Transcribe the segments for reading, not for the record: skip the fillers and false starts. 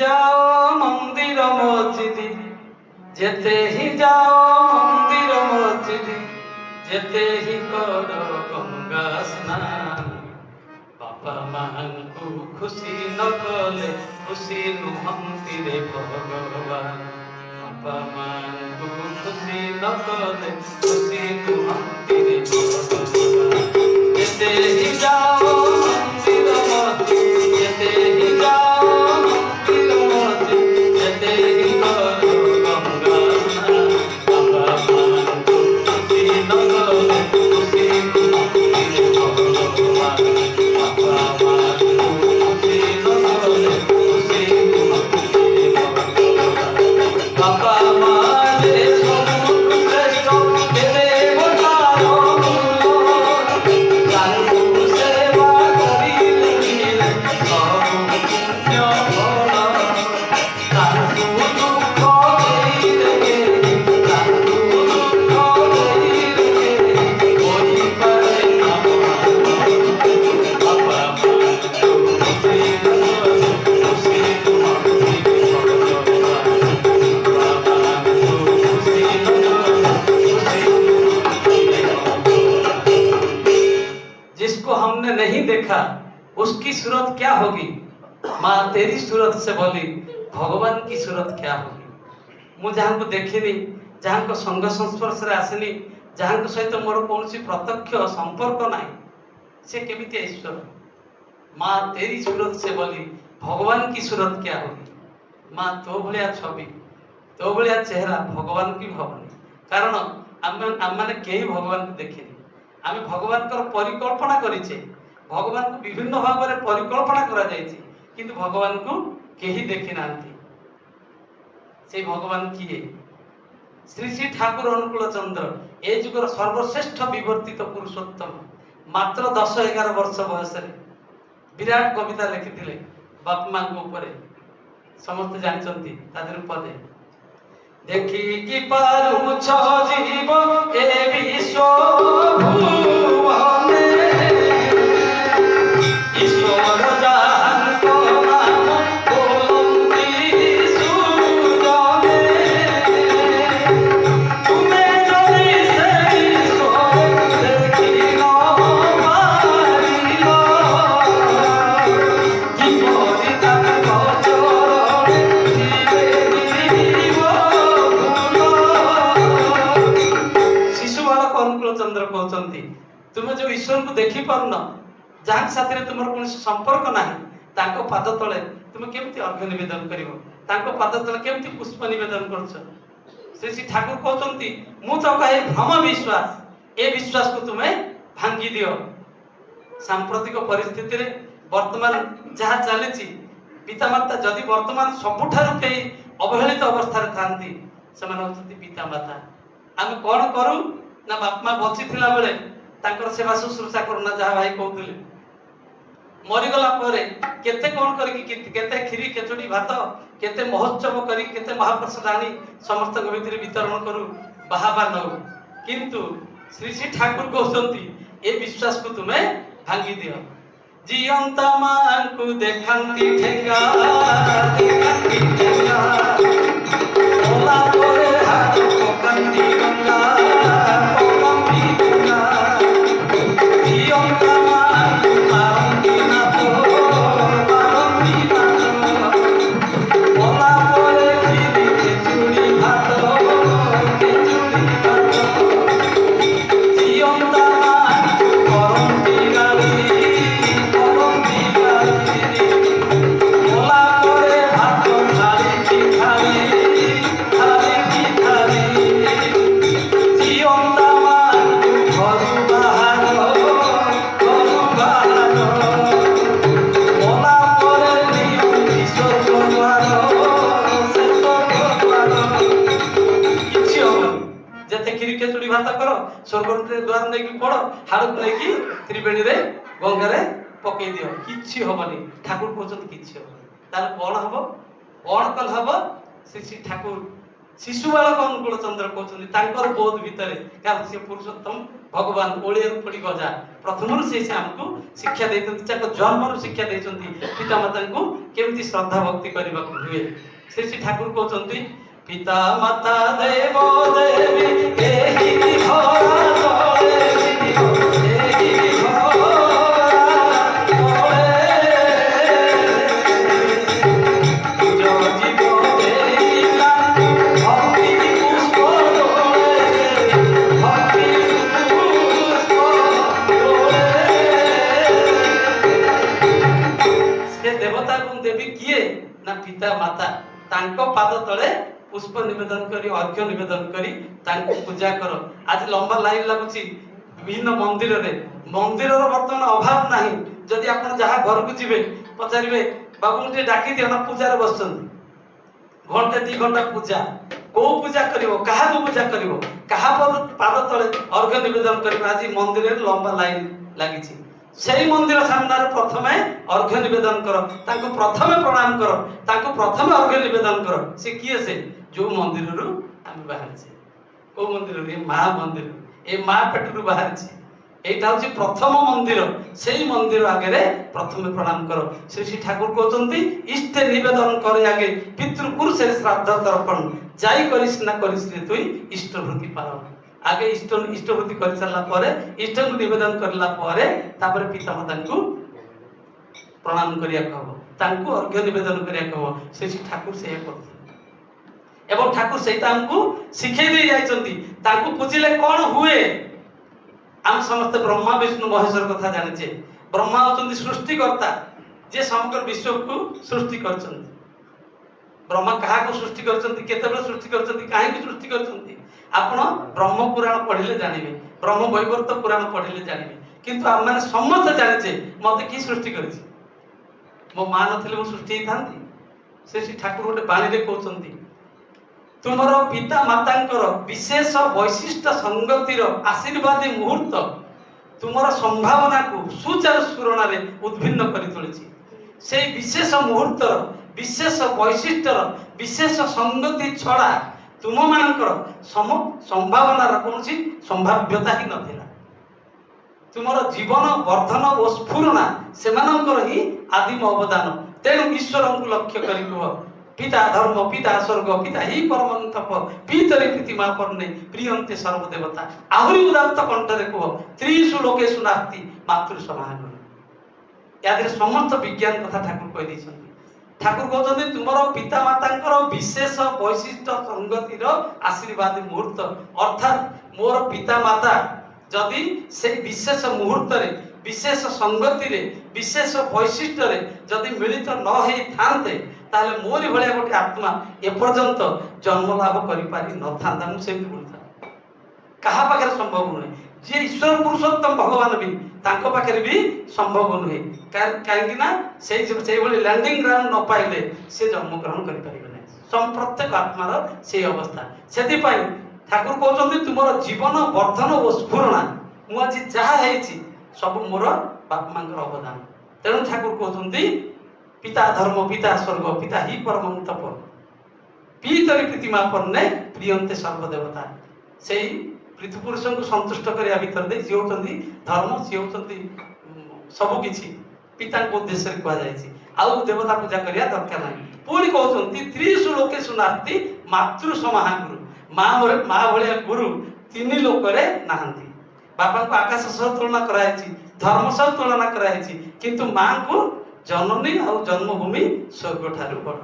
যাও মন্দির মসজিদে, যেতে হি যাও মন্দির মসজিদে, যেতে হি করো গঙ্গা স্নান। বাপা মাଙ୍କୁ খুশি নকলে খুশি নুহନ୍ତି রে ভগবান। বাପା ମାଙ୍କୁ ଖୁସି ନ କଲେ ଖୁସି ନୁହନ୍ତି ରେ ଭଗବାନ। ଯେତେ ହି ଯାଅ ମନ୍ଦିର ମସଜିଦ୍, ଯେତେ ହି ଯାଅ ମନ୍ଦିର ମସଜିଦ୍, ଯେତେ ହି କର ଗଙ୍ଗା ସ୍ନାନ। ବାପା ମାଙ୍କୁ ଖୁସି ନ କଲେ ଖୁସି ନୁହନ୍ତି ରେ ଭଗବାନ। ବାପା ମାଙ୍କୁ ଖୁସି ନ କଲେ ଖୁସି ନୁହନ୍ତି ରେ ଭଗବାନ। ବାପା ମା ଯେ ସବୁଠୁ ଶ୍ରେଷ୍ଠ, କେତେ ବଟାର ମୂଲ, ତାଙ୍କୁ ସେବା କରିଲେ ମିଳେ ସବୁ ପୁଣ୍ୟ ଫଳ। ତାଙ୍କୁ ଦୁଃଖ ଦେଇରେ କେହି, ତାଙ୍କୁ ଦୁଃଖ ଦେଇରେ କେହି କହିପାରେ ନା ମହାନ। ବାପା ମାଙ୍କୁ ଖୁସି ନ କଲେ ଖୁସି ନୁହନ୍ତି ରେ ଭଗବାନ। जिसको हमने नहीं देखा उसकी सूरत क्या होगी। माँ तेरी सूरत से बोली भगवान की सूरत क्या होगी। मु जहाँ को देखिनी, जहाँ को संग संस्पर्श रे आसनी, जहाँ को सहित मोर कौन प्रत्यक्ष संपर्क नहीं, से केमिति ईश्वर। माँ तेरी सूरत से बोली भगवान की सूरत क्या होगी। माँ तो भलिया छवि, तो भलिया चेहरा भगवान की भवनी। कारण आम मैंने कहीं भगवान को देखिनी, आम भगवान परिकल्पना करिछे। भगवान को विभिन्न भाव में परिकल्पना करा जायछि, किंतु भगवान को केही देखि नांती। से भगवान किए? श्री श्री ठाकुर अनुकूल चंद्र ए जुगर सर्वश्रेष्ठ विवर्तित पुरुषोत्तम। मात्र 10-11 वर्ष बयस विराट कविता लिखिथिले बापा मां ऊपर, समस्त जानचंती तादेर पदे। देखी कि पारुछ जीव ए विश्व भुवने, ईश्वर जानको नाम बोलंती सुजने। तुमे जदि से ईश्वर देखि न पारिल, किपरि ताଙ୍କ चरणे जीवे जीव भूल। शिशु बालक अनुकूल चंद्र कहते तुम्हें जो ईश्वर को देखी पारन, जहाँ साथी तुम कौन संपर्क ना, पाद तले तुम केमती अर्घ्य निवेदन कर, पाद तले केमती पुष्प निवेदन कर। श्री श्री ठाकुर कहते मु तो कहे भ्रम विश्वास, ए विश्वास को तुम्हें भांगी दियो। सांप्रतिक परिस्थिति रे वर्तमान जहाँ चली पितामाता जदि वर्तमान सबुठारु कई अवहेलित अवस्था थांती से पितामाता। आम कौन करूँ ना बापा माँ बची थिला बेले तांकर सेवा शुश्रूषा करूना, जहाँ भाई कहते मरीगला केते कौन करी केते खीरी खेचुड़ी भात केते महोत्सव करी केते महाप्रसाद आनी समस्त भितर वितरण करू बाहाबा नौ। किंतु श्री श्री ठाकुर कहते ए विश्वास को तुम्हें भांगी दियो। जियंता मां को देखांती ठेंगा, देखांती ठेंगा, ओला परे हाथ पकांती गंगा, पकांती गंगा। जियंता मां को मारंती ना तो, मारंती ना तो, ओला परे खीरी खेचुड़ी भात, खेचुड़ी भात। जियंता मां को करंती गाली, स्वर्ग द्वार नहीं पड़ हाड़ को लेकिन त्रिवेणी रे गंगा रे पकई दियो, किछि हबनी। ठाकुर कहते किछि हबनी। ताले कौन हम कौन कल हम? श्री श्री ठाकुर शिशु बालक अनुकूल चंद्र कहते तांकर बोध भितर कारण से पुरुषोत्तम भगवान ओलियर पड़ी गजा प्रथम से आमको शिक्षा देते जन्म शिक्षा देते पिता माता को केमती श्रद्धा भक्ति करने हुए से ठाकुर कहते पिता माता देव देवी एहि विधरा तले विधिव, एहि विधरा देवी किए ना पिता माता तांको पाद तले पुष्प निवेदन करी अर्घ्य निवेदन करी तांको पूजा करो। आज लंबा लाइन लगुची विभिन्न मंदिर रे मंदिर रो बर्तमान अभाव नाही। जदि आपण जहा घर को जिवे पचारिबे बाबू टे डाकी दियो ना पूजा रे बसचंदी घंटे 2 घंटा पूजा को पूजा करिवो कहा को पूजा करिवो कहा पाद तले अर्घ्य निवेदन करिवो। आज मंदिर रे लंबा लाइन लागिची सेही मंदिर सामने प्रथमे अर्घ्य निवेदन करो तांको प्रथमे प्रणाम करो तांको प्रथमे अर्घ्य निवेदन करो। से किए से जो मंदिर रु आम बाहर छे को मंदिर रे मां मंदिर ए मां पेट रु बाहर छे एटा होची प्रथम मंदिर सेही मंदिर आगे रे प्रथमे प्रणाम करो। श्री ठाकुर कहते इष्ट निवेदन करे आगे पितृ पुरुष श्राद्ध तर्पण जाई करिस ना करिस रे तुई इष्ट वृत्ति पारो। आगे इष्टवृत्ति कर सारा पर इष्ट को निवेदन करला पर तापर पिता माता को प्रणाम करिया कहबो तांको अर्घ्य निवेदन करिया कहबो। से ठाकुर से करथि एवं ठाकुर सेटा हमको सिखै दे जाइछंती तांको पूजिले कोन हुए। हम समस्त ब्रह्मा विष्णु महेश्वर कथा जानिछे। ब्रह्मा होचंती सृष्टिकर्ता जे समग्र विश्व को सृष्टि करछंती। ब्रह्मा कहा को सृष्टि करछंती केतेबेले सृष्टि करछंती काहे को सृष्टि करछंती आपण ब्रह्म पुराण पढ़िले जानिबे ब्रह्म वैवर्त पुराण पढ़िले जानिबे। किंतु हम माने समस्त जानिछे मते की सृष्टि करिछि मो मान नथिले मो सृष्टि थांती। से ठाकुर गोटे बाणी रे कहउछंती तुमरो पिता मातांकर विशेष वैशिष्ट संगतिर आशीर्वादी मुहूर्त तुमरो संभावना को सुचारू स्फुरण रे उद्भिन्न करि तोलिछि। से विशेष मुहूर्त विशेष वैशिष्ट्यर विशेष संगति छड़ा तुम मानकर संभावना कौन संभाव्यता ही नथिला। तुमर जीवन वर्धन और स्फुरणा सेमानकर ही आदिम अवदान। तेणु ईश्वर को लक्ष्य करी कह पिता धर्म पिता स्वर्ग पिता ही परम तप पीतरे प्रीतिमा परने प्रियंते सर्वदेवता। आहुरी उदात्त कंठरे कह त्रिषु लोकेषु नास्ति मातृ समान। या समस्त विज्ञान कथा ठाकुर कह दैछन्ति। ठाकुर कहते तुमर पिता माता विशेष वैशिष्ट संगतिर आशीर्वाद मुहूर्त अर्थात मोर पिता माता जदि से विशेष मुहूर्त रे विशेष संगति रे विशेष वैशिष्ट रे जदि मिलित न होई थांते ताले मोरी भलिया गोटे आत्मा एपर्यंत जन्म लाभ करि पारि न थांता। मु सेमि बोलता कहा पाखरे संभव नुहे जे ईश्वर पुरुषोत्तम भगवान भी तांको पाखरे भी संभव नुहे काहेकि ना से भली लैंडिंग ग्राउंड न पाइले से जन्म ग्रहण करि परिबे नै। प्रत्येक आत्मार से अवस्था सेति पई ठाकुर कहउछन्ति तुमर जीवन वर्धन और स्फुरणा मु आज जहा हेछि सब मोर बाप मांकर अवदान। तेणु ठाकुर कहउछन्ति पिता धर्म पिता स्वर्ग पिता ही परम तप पीतरी प्रीतिमा परने प्रियंते सर्वदेवता। सेही पृथ्वी पुरुष को संतुष्ट करिया भीतर दे सी होचंती धर्म सी होचंती सब किछि पिता को उद्देश्य रे कहा जायछि। आउ देवता पूजा करिया दरकार नाही। पुणी कहउछंती त्रिषु लोकेषु नास्ति मातृ समाहा गुरु। मां भलिया गुरु 3 लोक रे नाहंती। बापा को आकाश सह तुलना करायछि धर्म सह तुलना करायछि किंतु मां को जननी और जन्मभूमि स्वर्ग ठारू बड़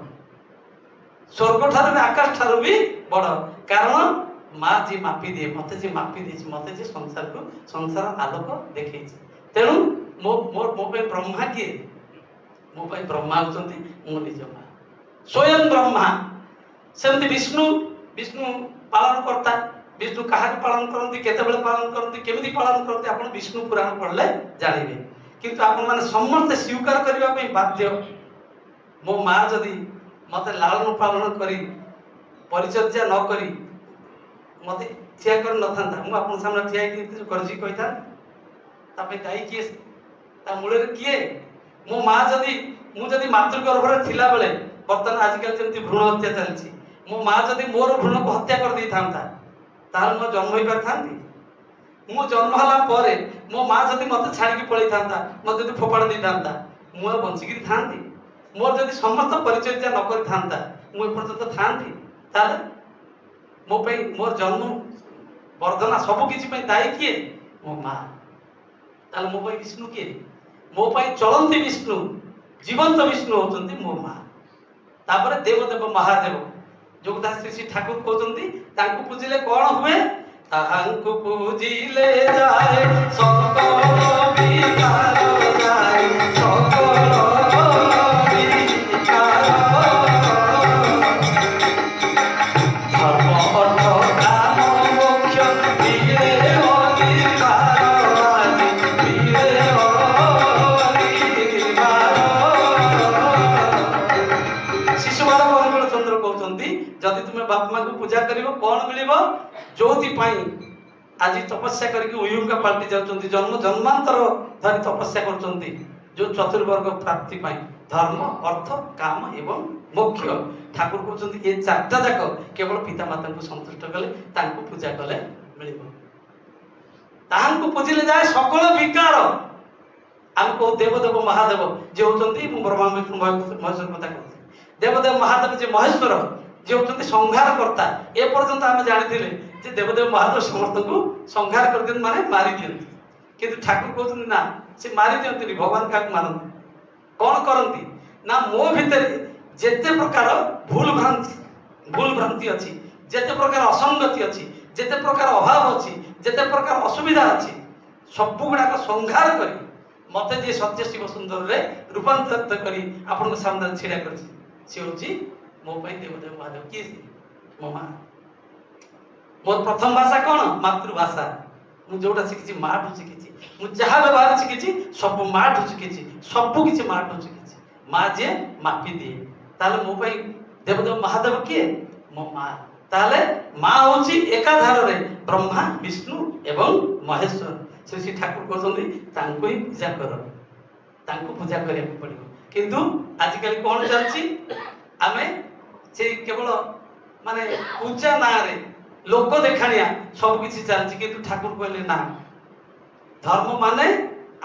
स्वर्ग ठारू भी आकाश ठारू भी बड़। कारण माँ जी मापी दिए मते जी मापी दे मते जी संसार को संसार आलोक देखै। तेणु मो मो मो पे ब्रह्मा किए मो पे ब्रह्मा होचंती मो निज मां स्वयं ब्रह्मा। सेमति विष्णु विष्णु पालन करता विष्णु कहा पालन करती केतेबेले पालन करती केमिति पालन करती आपण विष्णु पुराण पढ़ले जानिबे। किंतु आपण माने समस्त स्वीकार करबा पे बाध्य। मो मां जदी मते लालन पालन करी परिचर्या न करी मते ठिया कर न थांता मु आपण सामने ठिया कि करजी कहिता तापे दाई किए ता मूले किए मो मां जदी मु जदी मातृ गर्भ रे थिला बेले वर्तमान आजकल जेमति भ्रूण हत्या चलछि ମୋ ମା ଯଦି ମୋର ଭ୍ରୂଣକୁ ହତ୍ୟା କରିଦେଇଥାନ୍ତା ତାହେଲେ ମୁଁ ଜନ୍ମ ହେଇପାରିଥାନ୍ତି? ମୁଁ ଜନ୍ମ ହେଲା ପରେ ମୋ ମା ଯଦି ମୋତେ ଛାଡ଼ିକି ପଳେଇଥାନ୍ତା, ମୋତେ ଯଦି ଫୋପାଡ଼ି ଦେଇଥାନ୍ତା, ମୁଁ ଆଉ ବଞ୍ଚିକିରି ଥାନ୍ତି? ମୋର ଯଦି ସମସ୍ତ ପରିଚର୍ଯା ନ କରିଥାନ୍ତା ମୁଁ ଏପର୍ଯ୍ୟନ୍ତ ଥାନ୍ତି? ତାହେଲେ ମୋ ପାଇଁ ମୋର ଜନ୍ମ ବର୍ଦ୍ଧନା ସବୁ କିଛି ପାଇଁ ଦାୟୀ କିଏ? ମୋ ମା। ତାହେଲେ ମୋ ପାଇଁ ବିଷ୍ଣୁ କିଏ? ମୋ ପାଇଁ ଚଳନ୍ତି ବିଷ୍ଣୁ, ଜୀବନ୍ତ ବିଷ୍ଣୁ ହଉଛନ୍ତି ମୋ ମା। ତାପରେ ଦେବଦେବ ମହାଦେବ, ଯୋଉ କଥା ଶ୍ରୀ ଶ୍ରୀ ଠାକୁର କହୁଛନ୍ତି ତାଙ୍କୁ ପୂଜିଲେ କଣ ହୁଏ? ତାହାଙ୍କୁ ପୂଜିଲେ ଯାଏ ସକଳ ବିକାର ଯାଏ, ସକଳ ବିକାର। ଧର୍ମ ଅର୍ଥ କାମ ମୋକ୍ଷ ମିଳେ ଅଧିକାର, ମିଳେ ଅଧିକାର। ଶିଶୁବାଳ ବରକଳ ଚନ୍ଦ୍ର କହୁଛନ୍ତି ଯଦି ତୁମେ ବାପା ମାଙ୍କୁ ପୂଜା କରିବ କଣ ମିଳିବ? ଯୋଉଥିପାଇଁ ଆଜି ତପସ୍ୟା କରିକି ଉୟୁଙ୍ଗା ପାଲଟି ଯାଉଛନ୍ତି, ଜନ୍ମ ଜନ୍ମାନ୍ତର ଧରି ତପସ୍ୟା କରୁଛନ୍ତି, ଯୋଉ ଚତୁର୍ବର୍ଗ ପ୍ରାପ୍ତି ପାଇଁ, ଧର୍ମ ଅର୍ଥ କାମ ଏବଂ ମୋକ୍ଷ। ଠାକୁର କହୁଛନ୍ତି ଏ ଚାରିଟା ଯାକ କେବଳ ପିତାମାତାଙ୍କୁ ସନ୍ତୁଷ୍ଟ କଲେ, ତାଙ୍କୁ ପୂଜା କଲେ ମିଳିବ। ତାହାଙ୍କୁ ପୂଜିଲେ ଯାଏ ସକଳ ବିକାର। ଆମେ କହୁ ଦେବଦେବ ମହାଦେବ ଯିଏ ହଉଛନ୍ତି, ମୁଁ ବ୍ରହ୍ମା ବିଷ୍ଣୁ ମହେଶ୍ୱର କଥା କହୁଛି, ଦେବଦେବ ମହାଦେବ ଯିଏ ମହେଶ୍ୱର, ଯିଏ ହଉଛନ୍ତି ସଂହାର କର୍ତ୍ତା। ଏ ପର୍ଯ୍ୟନ୍ତ ଆମେ ଜାଣିଥିଲେ ଯେ ଦେବଦେବ ମହାଦେବ ସମସ୍ତଙ୍କୁ ସଂହାର କରିଦିଅନ୍ତି, ମାନେ ମାରି ଦିଅନ୍ତି। କିନ୍ତୁ ଠାକୁର କହୁଛନ୍ତି ନା, ସେ ମାରି ଦିଅନ୍ତିନି, ଭଗବାନ କାହାକୁ ମାରନ୍ତି? କଣ କରନ୍ତି ନା, ମୋ ଭିତରେ ଯେତେ ପ୍ରକାର ଭୁଲ ଭ୍ରାନ୍ତି ଅଛି, ଯେତେ ପ୍ରକାର ଅସଙ୍ଗତି ଅଛି, ଯେତେ ପ୍ରକାର ଅଭାବ ଅଛି, ଯେତେ ପ୍ରକାର ଅସୁବିଧା ଅଛି, ସବୁ ଗୁଡାକ ସଂହାର କରି ମତେ ଯିଏ ସତ୍ୟ ଶିବ ସୁନ୍ଦରରେ ରୂପାନ୍ତରିତ କରି ଆପଣଙ୍କ ସାମ୍ନାରେ ଛିଡା କରିଛି, ସେ ହଉଛି ମୋ ପାଇଁ ଦେବଦେବ ମହାଦେବ। କିଏ ସେ? ମୋ ମା। ମୋର ପ୍ରଥମ ଭାଷା କଣ? ମାତୃଭାଷା। ମୁଁ ଯୋଉଟା ଶିଖିଛି ମାଠୁ ଶିଖିଛି। ମୁଁ ଯାହା ବ୍ୟବହାର ଶିଖିଛି ସବୁ ମାଠୁ ଶିଖିଛି, ସବୁ କିଛି ମାଠୁ ଶିଖିଛି। ମା ଯିଏ ମାପି ଦିଏ। ତାହେଲେ ମୋ ପାଇଁ ଦେବଦେବ ମହାଦେବ କିଏ? ମୋ ମା। ତାହେଲେ ମା ହଉଛି ଏକାଧାରରେ ବ୍ରହ୍ମା ବିଷ୍ଣୁ ଏବଂ ମହେଶ୍ୱର। ଶ୍ରୀ ଠାକୁର କହୁଛନ୍ତି ତାଙ୍କୁ ହିଁ ପୂଜା କର, ତାଙ୍କୁ ପୂଜା କରିବାକୁ ପଡିବ। କିନ୍ତୁ ଆଜିକାଲି କଣ ଚାଲିଛି? ଆମେ ସେ କେବଳ ମାନେ ପୂଜା ନାଁରେ ଲୋକ ଦେଖାଣିଆ ସବୁ କିଛି ଚାଲିଛି, କିନ୍ତୁ ଠାକୁର କହିଲେ ନା, ଧର୍ମ ମାନେ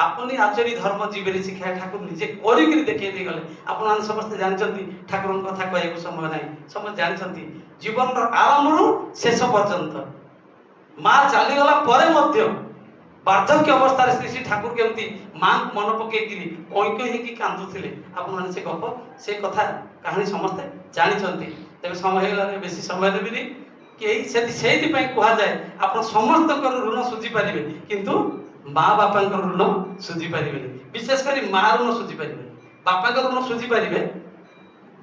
ଆପନି ଆଚରି ଧର୍ମ ଜୀବରେ ଶିକ୍ଷା। ଠାକୁର ନିଜେ କରିକିରି ଦେଖେଇ ଦେଇଗଲେ। ଆପଣମାନେ ସମସ୍ତେ ଜାଣିଛନ୍ତି, ଠାକୁରଙ୍କ କଥା କହିବାକୁ ସମୟ ନାହିଁ, ସମସ୍ତେ ଜାଣିଛନ୍ତି ଜୀବନର ଆରମ୍ଭରୁ ଶେଷ ପର୍ଯ୍ୟନ୍ତ। ମା ଚାଲିଗଲା ପରେ ମଧ୍ୟ ବାର୍ଦ୍ଧକ୍ୟ ଅବସ୍ଥାରେ ଶ୍ରୀ ଶ୍ରୀ ଠାକୁର କେମିତି ମାଙ୍କୁ ମନେ ପକେଇକିରି କଇଁ କଇଁ ହେଇକି କାନ୍ଦୁଥିଲେ, ଆପଣମାନେ ସେ ଗପ, ସେ କଥା କାହାଣୀ ସମସ୍ତେ ଜାଣିଛନ୍ତି। ତେବେ ସମୟ ହେଇଗଲାନି, ବେଶୀ ସମୟ ଦେବିନି। ସେଇଥିପାଇଁ କୁହାଯାଏ ଆପଣ ସମସ୍ତଙ୍କର ଋଣ ସୁଝି ପାରିବେ, କିନ୍ତୁ ମା ବାପାଙ୍କର ଋଣ ସୁଝି ପାରିବେନି। ବିଶେଷ କରି ମା ଋଣ ସୁଝି ପାରିବେନି। ବାପାଙ୍କ ଋଣ ସୁଝି ପାରିବେ।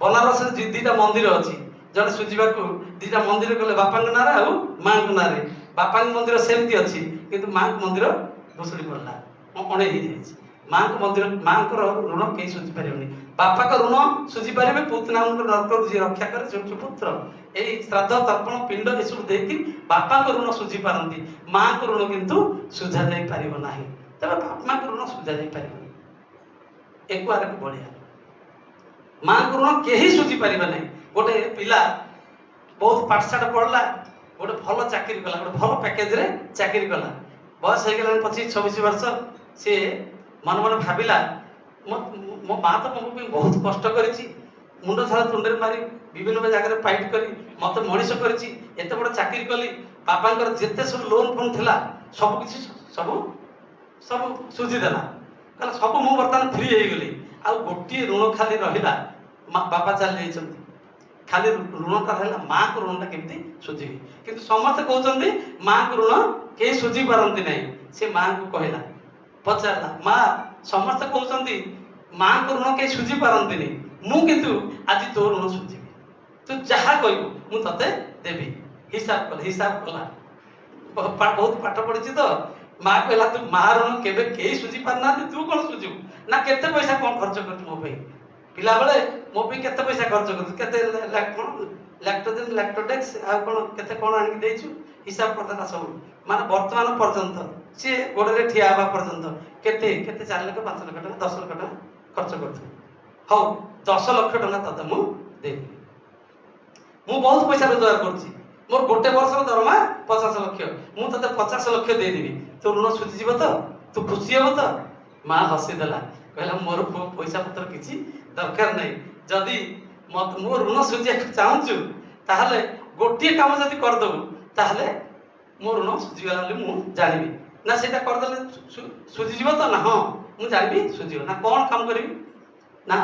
ବନାରସରେ ଦିଟା ମନ୍ଦିର ଅଛି, ଜଣେ ସୁଝିବାକୁ ଦିଟା ମନ୍ଦିର କଲେ, ବାପାଙ୍କ ନାଁରେ ଆଉ ମାଙ୍କ ନାଁରେ। ବାପାଙ୍କ ମନ୍ଦିର ସେମିତି ଅଛି, କିନ୍ତୁ ମାଙ୍କ ମନ୍ଦିର ଭୁଷୁଡ଼ି ପଡ଼ିଲା, ଅଣେଇ ହେଇଯାଇଛି। ମାଙ୍କ ମନ୍ଦିର, ମାଙ୍କର ଋଣ କେହି ସୁଝି ପାରିବେନି। ବାପାଙ୍କ ଋଣ ସୁଝି ପାରିବେ, ପୁତନାଙ୍କ ନରକରୁ ଯିଏ ରକ୍ଷା କରେ ସେ ହେଉଛି ପୁତ୍ର। ଏଇ ଶ୍ରାଦ୍ଧ ତର୍ପଣ ପିଣ୍ଡ ଏସବୁ ଦେଇକି ବାପାଙ୍କ ଋଣ ସୁଝି ପାରନ୍ତି, ମାଙ୍କ ଋଣ କିନ୍ତୁ ସୁଝା ଯାଇ ପାରିବ ନାହିଁ। ତେବେ ବାପାଙ୍କ ଋଣ ସୁଝା ଯାଇ ପାରିବନି। ଏକୁଆରକୁ ବଳିଆ ମାଙ୍କ ଋଣ କେହି ସୁଝି ପାରିବେ ନାହିଁ। ଗୋଟେ ପିଲା ବହୁତ ପାଠଶାଠ ପଢିଲା, ଗୋଟେ ଭଲ ଚାକିରି କଲା, ଗୋଟେ ଭଲ ପ୍ୟାକେଜରେ ଚାକିରି କଲା, ବୟସ ହେଇଗଲାଣି 25-26 ବର୍ଷ। ସେ ମନେ ମନେ ଭାବିଲା, ମୋ ମା ତ ମୋ ପାଇଁ ବହୁତ କଷ୍ଟ କରିଛି, ମୁଣ୍ଡ ଝାଳ ତୁଣ୍ଡରେ ମାରି ବିଭିନ୍ନ ଜାଗାରେ ଫାଇଟ୍ କରି ମତେ ମଣିଷ କରିଛି, ଏତେ ବଡ଼ ଚାକିରି କଲି, ବାପାଙ୍କର ଯେତେ ସବୁ ଲୋନ୍ ଫୋନ୍ ଥିଲା ସବୁ କିଛି ସବୁ ସବୁ ସୁଝିଦେଲା। କହିଲା ସବୁ ମୁଁ ବର୍ତ୍ତମାନ ଫ୍ରି ହେଇଗଲି, ଆଉ ଗୋଟିଏ ଋଣ ଖାଲି ରହିଲା, ବାପା ଚାଲି ଯାଇଛନ୍ତି, ଖାଲି ଋଣଟା ରହିଲା, ମାଙ୍କ ଋଣଟା କେମିତି ସୁଝିବି। କିନ୍ତୁ ସମସ୍ତେ କହୁଛନ୍ତି ମାଙ୍କ ଋଣ କେହି ସୁଝି ପାରନ୍ତି ନାହିଁ। ସେ ମାଙ୍କୁ କହିଲା, ପଚାରିଲା, ମା ସମସ୍ତେ କହୁଛନ୍ତି ମାଙ୍କ ଋଣ କେହି ସୁଝି ପାରନ୍ତିନି, ମୁଁ କିନ୍ତୁ ଆଜି ତୋ ଋଣ ସୁଝିବି, ତୁ ଯାହା କହିବୁ ମୁଁ ତତେ ଦେବି। ହିସାବ କଲା, ବହୁତ ପାଠ ପଢିଛି ତ। ମା କହିଲା, ତୁ ମା ଋଣ କେବେ କେହି ସୁଝି ପାରୁନାହାନ୍ତି, ତୁ କଣ ସୁଝିବୁ? ନା କେତେ ପଇସା କଣ ଖର୍ଚ୍ଚ କରୁଛୁ ମୋ ପାଇଁ? ପିଲାବେଳେ ମୋ ପାଇଁ କେତେ ପଇସା ଖର୍ଚ୍ଚ କରୁଛୁ, କେତେ ଲାକ୍ଟୋଜେନ ଲାକ୍ଟୋଡେକ୍ସ ଆଉ କଣ କେତେ କଣ ଆଣିକି ଦେଇଛୁ, ହିସାବ କରିଦେଲା ସବୁ। ମାନେ ବର୍ତ୍ତମାନ ପର୍ଯ୍ୟନ୍ତ ସିଏ ଗୋଡ଼ରେ ଠିଆ ହେବା ପର୍ଯ୍ୟନ୍ତ କେତେ 4 ଲକ୍ଷ 5 ଲକ୍ଷ ଟଙ୍କା 10 ଲକ୍ଷ ଟଙ୍କା ଖର୍ଚ୍ଚ କରୁଥିବ। ହଉ 10 ଲକ୍ଷ ଟଙ୍କା ତତେ ମୁଁ ଦେବି। ମୁଁ ବହୁତ ପଇସା ରୋଜଗାର କରୁଛି, ମୋର ଗୋଟେ ବର୍ଷର ଦରମା 50 ଲକ୍ଷ, ମୁଁ ତତେ 50 ଲକ୍ଷ ଦେଇଦେବି, ତୋ ଋଣ ସୁଝିଯିବ ତ, ତୁ ଖୁସି ହବ ତ? ମା ହସିଦେଲା, କହିଲା ମୋର ପୁଅ ପଇସା ପତ୍ର କିଛି ଦରକାର ନାହିଁ, ଯଦି ମୋ ଋଣ ସୁଝିବାକୁ ଚାହୁଁଛୁ ତାହେଲେ ଗୋଟିଏ କାମ ଯଦି କରିଦେବୁ ତାହେଲେ ମୋ ଋଣ ସୁଝିଗଲା ବୋଲି ମୁଁ ଜାଣିବି। ନା ସେଇଟା କରିଦେଲେ ସୁଝିଯିବ ତ? ନା ହଁ ମୁଁ ଜାଣିବି ସୁଝିବ। ନା କ'ଣ କାମ କରିବି? ନା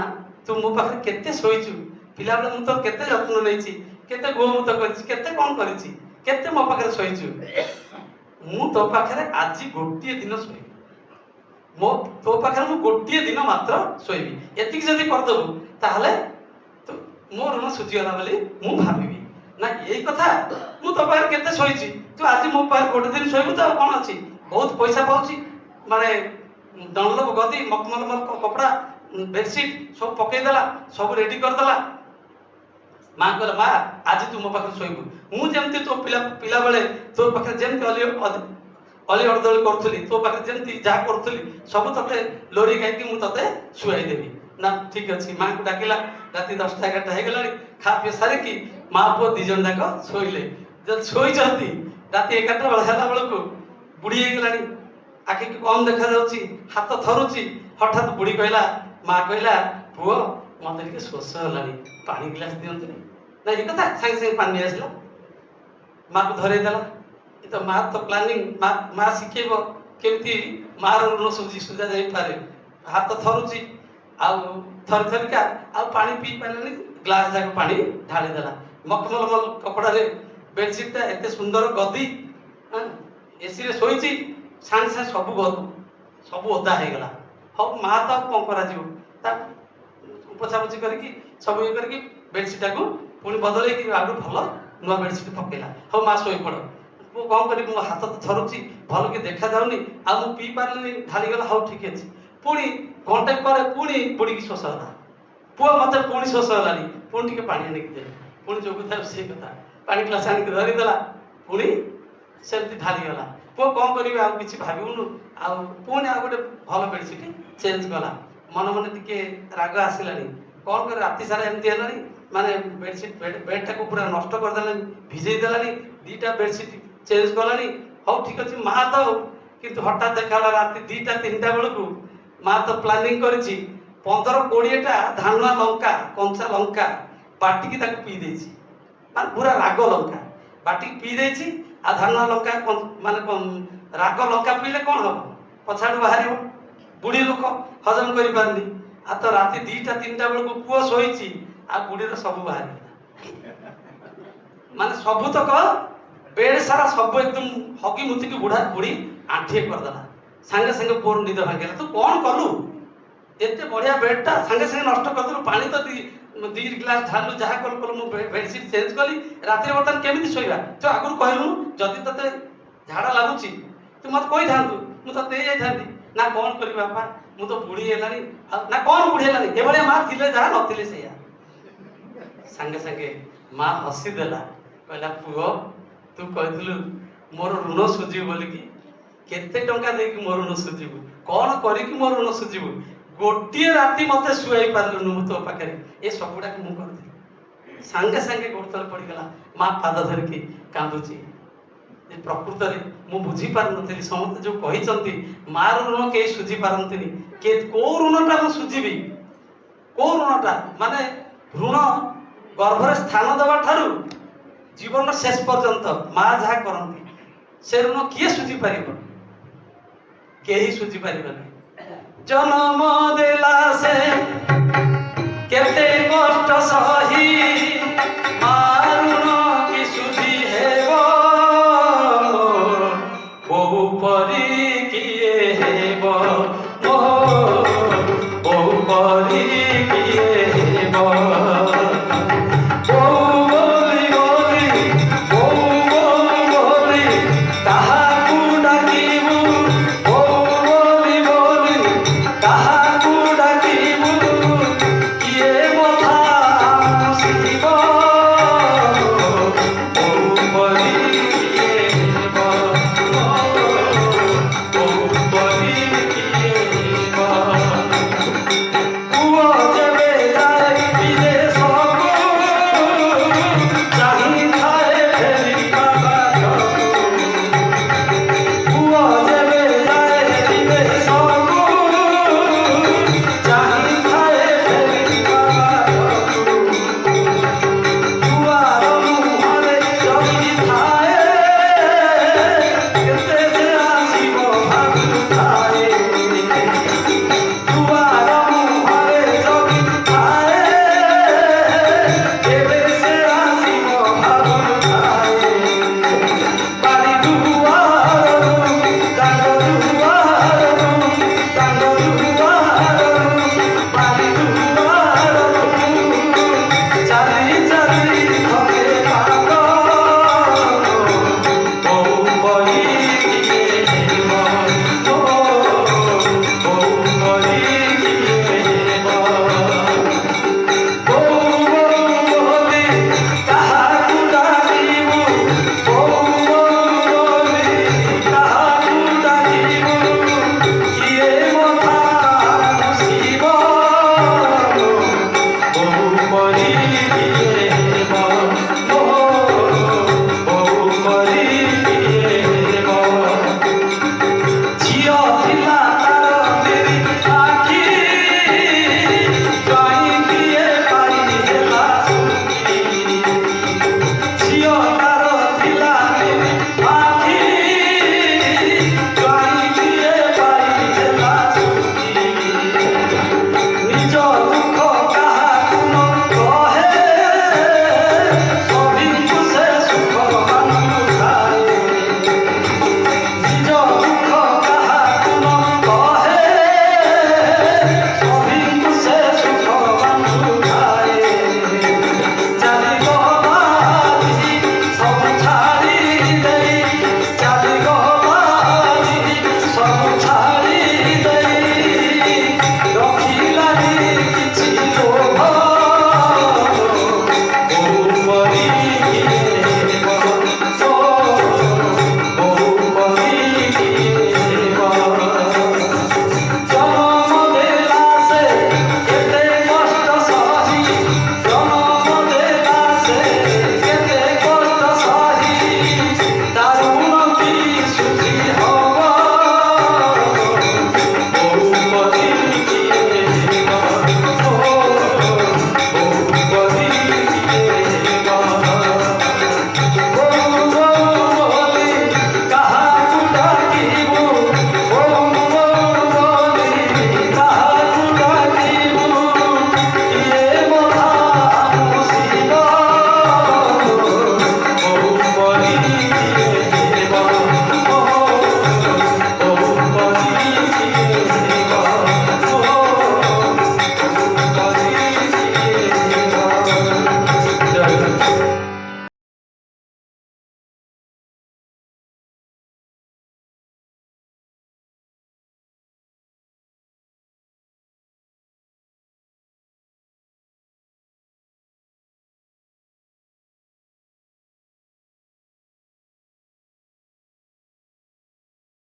ତୁ ମୋ ପାଖରେ କେତେ ଶୋଇଛୁ, ପିଲାବେଳେ ମୁଁ ତ କେତେ ଯତ୍ନ ନେଇଛି, କେତେ ଗୋମୂତ କରିଛି, କେତେ କ'ଣ କରିଛି, କେତେ ମୋ ପାଖରେ ଶୋଇଛୁ, ମୁଁ ତୋ ପାଖରେ ଆଜି ଗୋଟିଏ ଦିନ ଶୋଇବି, ତୋ ପାଖରେ ମୁଁ ଗୋଟିଏ ଦିନ ମାତ୍ର ଶୋଇବି, ଏତିକି ଯଦି କରିଦେବୁ ତାହେଲେ ମୋ ଋଣ ସୁଝିଗଲା ବୋଲି ମୁଁ ଭାବିବି। ନା ଏଇ କଥା, ମୁଁ ତୋ ପାଖରେ କେତେ ଶୋଇଛି, ତୁ ଆଜି ମୋ ପାଖରେ ଗୋଟେ ଦିନ ଶୋଇବୁ ତ କ'ଣ ଅଛି, ବହୁତ ପଇସା ପାଉଛି, ମାନେ ଡନଲପ ଗଦି, ମଖମଲ କପଡ଼ା, ବେଡସିଟ୍ ସବୁ ପକେଇଦେଲା, ସବୁ ରେଡି କରିଦେଲା। ମା କହିଲା, ମା ଆଜି ତୁ ମୋ ପାଖରେ ଶୋଇବୁ, ମୁଁ ଯେମିତି ତୋ ପିଲାବେଳେ ତୋ ପାଖରେ ଯେମିତି ଅଲି ଅର୍ଦଳି କରୁଥିଲି, ତୋ ପାଖରେ ଯେମିତି ଯାହା କରୁଥିଲି ସବୁ ତତେ ଲୋରି ଗାଇକି ମୁଁ ତତେ ଶୁଆଇଦେବି। ନା ଠିକ ଅଛି। ମାଙ୍କୁ ଡାକିଲା, ରାତି 10ଟା 11ଟା ହେଇଗଲାଣି, ଖା ପିଇ ସାରିକି ମା ପୁଅ 2 ଜଣ ଯାକ ଶୋଇଲେ। ଯଦି ଶୋଇଛନ୍ତି, ରାତି 11ଟା ବେଳେ ହେଲା ବେଳକୁ ବୁଢୀ ହେଇଗଲାଣି, ଆଖି କମ ଦେଖାଯାଉଛି, ହାତ ଥରୁଛି। ହଠାତ୍ ବୁଢୀ କହିଲା, ମା କହିଲା, ପୁଅ ମତେ ଟିକେ ଶୋଷ ହେଲାଣି, ପାଣି ଗ୍ଲାସ ଦିଅନ୍ତୁନି। ନା ଏ କଥା, ସାଙ୍ଗେ ସାଙ୍ଗେ ପାଣି ନେଇ ଆସିଲା, ମାକୁ ଧରେଇ ଦେଲା। ଏ ତ ମା ତ ପ୍ଲାନିଂ, ମା ଶିଖେଇବ କେମିତି ମାର ଋଣ ସୁଝା ଯାଇପାରେ। ହାତ ଥରୁଛି, ଆଉ ଥରିକା ଆଉ ପାଣି ପିଇ ପାରିଲାନି, ଗ୍ଲାସ ଯାକ ପାଣି ଢାଳି ଦେଲା। ମଖମଲ କପଡ଼ାରେ ବେଡସିଟ୍ଟା, ଏତେ ସୁନ୍ଦର ଗଦି, ଏସିରେ ଶୋଇଛି, ସାଙ୍ଗେ ସାଙ୍ଗେ ସବୁ ଓଦା ହେଇଗଲା। ହଉ ମା ତ ଆଉ କ'ଣ କରାଯିବ, ତା ପୋଛାପୋଛି କରିକି ସବୁ ଇଏ କରିକି ବେଡସିଟ୍ଟାକୁ ପୁଣି ବଦଳେଇକି ଆଉ ଭଲ ନୂଆ ବେଡସିଟ୍ ପକେଇଲା। ହଉ ମା ଶୋଇପଡ଼, ମୁଁ କ'ଣ କରିବି, ମୋ ହାତ ତ ଥରୁଛି, ଭଲ କି ଦେଖାଯାଉନି, ଆଉ ମୁଁ ପିଇ ପାରିଲିନି, ଢାଳିଗଲା। ହଉ ଠିକ ଅଛି। ପୁଣି ଘଣ୍ଟେ ପରେ ପୁଣି ବୁଢ଼ୀକି ଶୋଷ ହେଲା, ପୁଅ ମତେ ପୁଣି ଶୋଷ ହେଲାଣି, ପୁଣି ଟିକେ ପାଣି ଆଣିକି ଦେ। ପୁଣି ଯୋଉ କଥା ସେଇ କଥା, ପାଣି ଗ୍ଲାସ ଆଣିକି ଧରିଦେଲା, ପୁଣି ସେମିତି ଢାଳିଗଲା। ପୁଅ କ'ଣ କରିବି, ଆଉ କିଛି ଭାବିବୁନୁ, ଆଉ ପୁଣି ଆଉ ଗୋଟେ ଭଲ ବେଡସିଟ୍ ଚେଞ୍ଜ କଲା। ମନେ ମନେ ଟିକେ ରାଗ ଆସିଲାଣି, କ'ଣ କରି ରାତି ସାରା ଏମିତି ହେଲାଣି, ମାନେ ବେଡଟାକୁ ପୁରା ନଷ୍ଟ କରିଦେଲାଣି, ଭିଜେଇ ଦେଲାଣି, 2ଟା ବେଡସିଟ୍ ଚେଞ୍ଜ କଲାଣି। ହଉ ଠିକ ଅଛି ମା ତ, କିନ୍ତୁ ହଠାତ୍ ଦେଖାଗଲା ରାତି 2ଟା 3ଟା ବେଳକୁ ମା ତ ପ୍ଲାନିଂ କରିଛି, 15-20ଟା ଧାନୁଆ ଲଙ୍କା, କଞ୍ଚା ଲଙ୍କା ବାଟିକି ତାକୁ ପିଇ ଦେଇଛି, ମାନେ ପୁରା ରାଗ ଲଙ୍କା ବାଟିକି ପିଇ ଦେଇଛି। ଆଉ ଧାନୁଆ ଲଙ୍କା ମାନେ ରାଗ ଲଙ୍କା ପିଇଲେ କ'ଣ ହବ, ପଛାଡୁ ବାହାରିବ, ବୁଢୀ ଲୋକ ହଜମ କରିପାରୁନି। ଆଉ ତ ରାତି 2ଟା 3ଟା ବେଳକୁ ପୁଅ ଶୋଇଛି, ଆଉ ବୁଢୀର ସବୁ ବାହାରିଗଲା, ମାନେ ସବୁତକ ବେଡ ସାରା ସବୁ ଏକଦମ ହଗି ମୁତିକି ବୁଢୀ ଆଣ୍ଠିଏ କରିଦେଲା। ସାଙ୍ଗେ ସାଙ୍ଗେ ପୁଅର ନିଦ ଭାଙ୍ଗିଲା। ତୁ କ'ଣ କଲୁ, ଏତେ ବଢିଆ ବେଡଟା ସାଙ୍ଗେ ସାଙ୍ଗେ ନଷ୍ଟ କରିଦେଲୁ, ପାଣି ତ 2 ଗ୍ଲାସ ଢାଳିଲୁ, ଯାହା କଲୁ ମୁଁ ବେଡସିଟ୍ ଚେଞ୍ଜ କଲି, ରାତିରେ ବର୍ତ୍ତମାନ କେମିତି ଶୋଇବା? ତୁ ଆଗରୁ କହିଲୁ, ଯଦି ତତେ ଝାଡ଼ା ଲାଗୁଛି ତୁ ମତେ କହିଥାନ୍ତୁ, ମୁଁ ତତେ ଦେଇଯାଇଥାନ୍ତି। ନା କ'ଣ କରିବି ବାପା, ମୁଁ ତ ବୁଢୀ ହେଲାଣି। ନା କ'ଣ ବୁଢୀ ହେଲାଣି, ଏଭଳିଆ ମା ଥିଲେ ଯାହା, ନଥିଲେ ସେଇଆ। ସାଙ୍ଗେ ସାଙ୍ଗେ ମା ହସିଦେଲା, କହିଲା, ପୁଅ ତୁ କହିଥିଲୁ ମୋର ଋଣ ସୁଝିବୁ ବୋଲିକି, କେତେ ଟଙ୍କା ଦେଇକି ମୋ ଋଣ ସୁଝିବୁ, କ'ଣ କରିକି ମୋ ଋଣ ସୁଝିବୁ, ଗୋଟିଏ ରାତି ମତେ ଶୁଆଇ ପାରିଲୁନୁ ମୁଁ ତୋ ପାଖରେ, ଏ ସବୁଗୁଡାକ ମୁଁ କରିଥିଲି। ସାଙ୍ଗେ ସାଙ୍ଗେ ଗୋଡ଼ ତଳେ ପଡ଼ିଗଲା, ମା ପାଦ ଧରିକି କାନ୍ଦୁଛି। ପ୍ରକୃତରେ ମୁଁ ବୁଝିପାରୁନଥିଲି, ସମସ୍ତେ ଯୋଉ କହିଛନ୍ତି ମାର ଋଣ କେହି ସୁଝି ପାରନ୍ତିନି, କୋଉ ଋଣଟା ମୁଁ ସୁଝିବି, କୋଉ ଋଣଟା, ମାନେ ଋଣ ଗର୍ଭରେ ସ୍ଥାନ ଦେବା ଠାରୁ ଜୀବନ ଶେଷ ପର୍ଯ୍ୟନ୍ତ ମା ଯାହା କରନ୍ତି ସେ ଋଣ କିଏ ସୁଝି ପାରିବ, କେହି ସୁଝି ପାରିବନି। ଜନ୍ମ ଦେଲା ସେ କେତେ କଷ୍ଟ ସହି